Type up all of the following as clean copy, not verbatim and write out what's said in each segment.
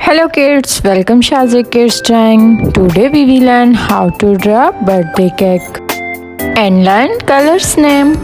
Hello kids, welcome Shazi Kids Time. Today we will learn how to draw birthday cake and learn colors name.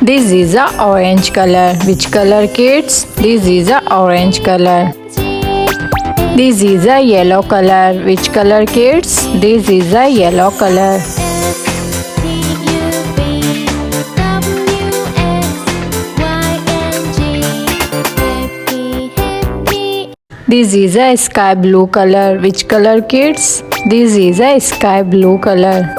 This is a orange color. Which color kids? This is a orange color. This is a yellow color. Which color kids? This is a yellow color. This is a sky blue color. Which color kids? This is a sky blue color.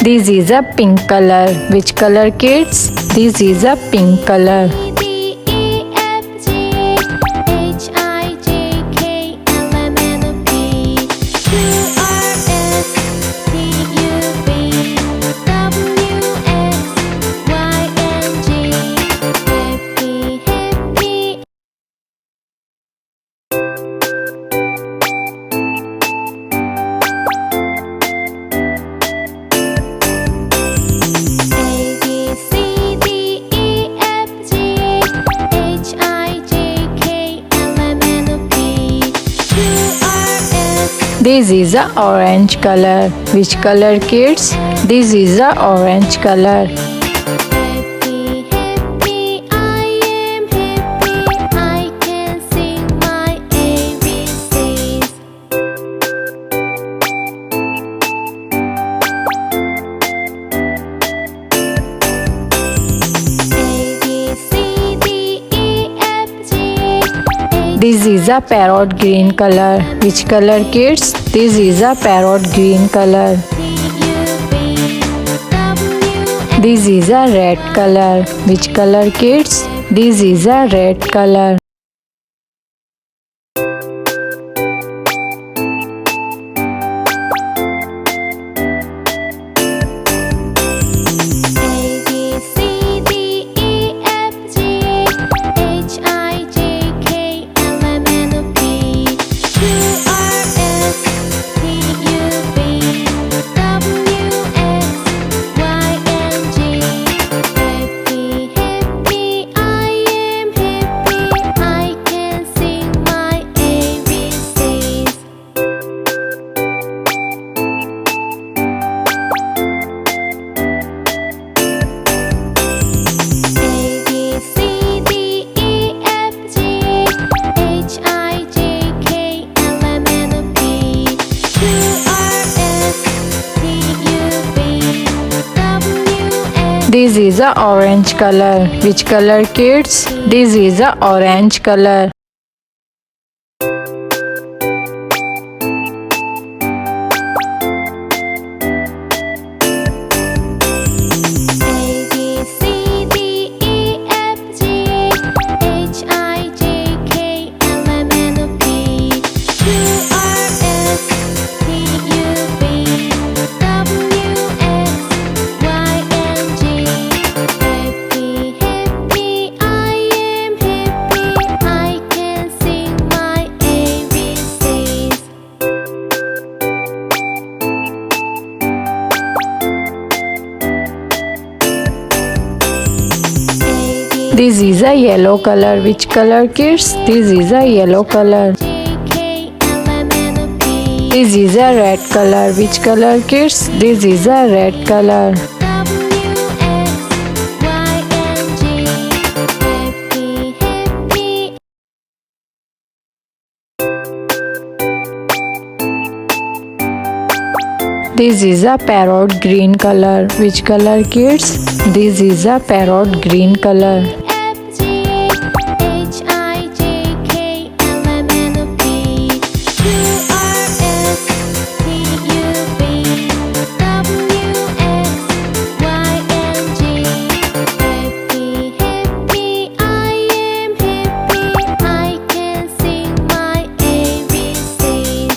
This is a pink color. Which color kids? This is a pink color. This is a orange color. Which color, kids? This is a orange color. Happy, happy, I am happy. I can sing my ABCs. A, B, C, D, E, F, G, H, This is a parrot green color. Which color, kids? This is a parrot green color. T, U, V, W, This is a red color. Which color, kids? This is a red color. A, B, C, D, E, F, G, H, I, J, K, L, M, N, O, P, Q, R, S, T, U, V, W, X, Y, and Z. Happy, happy, I am happy. I can sing my ABCs. A, B, C, D, E, F, G, H, I, J, K, L, M, N, O, P, Q, R, S, T, U, V, W, X. This is a orange color. Which color, kids? This is a orange color. A, B, C, D, E, F, G, H, I, J, K, L, M, N, O, P, Q, R, S, T, U, V, W, X, Y, and Z. Happy, happy, I am happy. I can sing my ABCs. A, B, This is a yellow color. Which color, kids? This is a yellow color. J, K, L, M, N, O, P, This is a red color. Which color, kids? This is a red color. W, X, Y, and Z. Happy, happy. This is a parrot green color. Which color, kids? This is a parrot green color. F, G, H, I, J, K, L, M, N, O, P, Q, R, S, T, U, V, W, X, Y, and Z. Happy, happy, I am happy. I can sing my ABCs.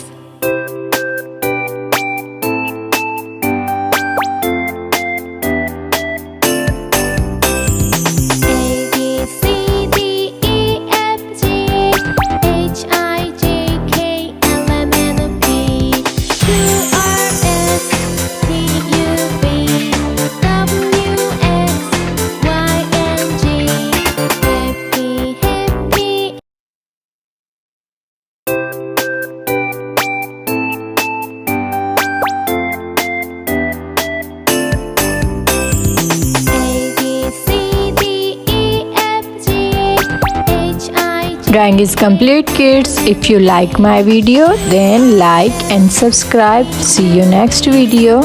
A, B, C, D, E, F, G, H, I, J, K, L, M, N, O, P, Q, R, S, T, U, V, W, X, Y, and Z. Happy, happy. A, B, C, D, E, F, G, H, I, J. Drawing is complete, kids. If you like my video, then like and subscribe. See you next video.